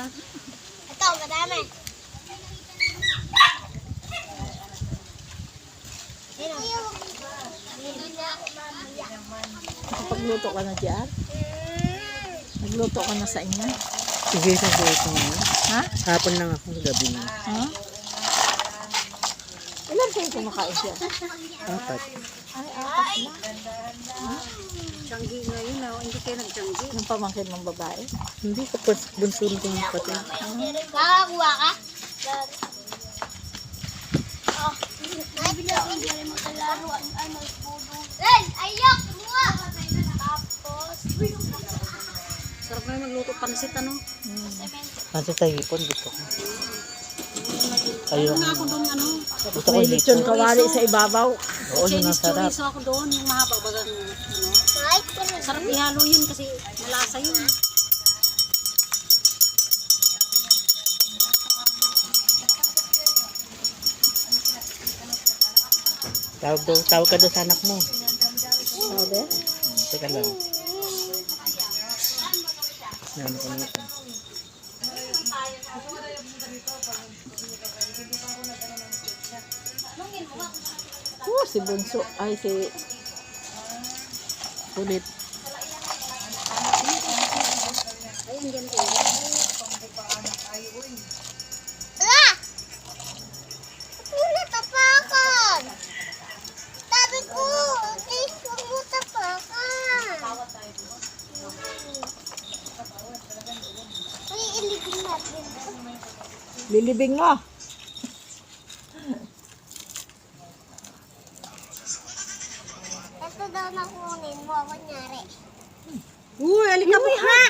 Ito, madami. Nakapagluto ka na dyan? Nagluto ka na sa inyo? Sige, sa ito ngayon. Ha? Hapon lang ako, gabi na. Ha? Ilan kayo kumakain dyan? 4. Ay, apat na. Tiyanggi ngayon, hindi kayo nagtiyanggi. Yung pamangkin ng babae. Hindi ko pa bunso ko yung kapatid. Kakakuha ka? Oh, ay, binigyan mo sa laruan. Ano, puno. Ren, ayok! Kumuha! Tapos, Sarap na yung magluto pansit, ano? Kasi tayo ipon, gusto ko. Ayun. Nga ako doon, ano? Gusto ko May lechon. lechon kawali sa ibabaw. Oo, yun ang Chinese sarap. chorizo ako doon, yung mahaba bagang, ano? ay, Sarap ihalo yun kasi malasa yun. Tawag ka doon sa anak mo. Sabi? Teka lang. Ano ko na ito. Si Bunso. Ay, si... Kulit. Ayan, dyan kayo. ala! Wala tapakan! Sabi ko, okay, huwag mo tapakan. Ay, iligin natin. Lilibing mo. Ito daw na kunin mo, kunyari. Uy, alika mo ha!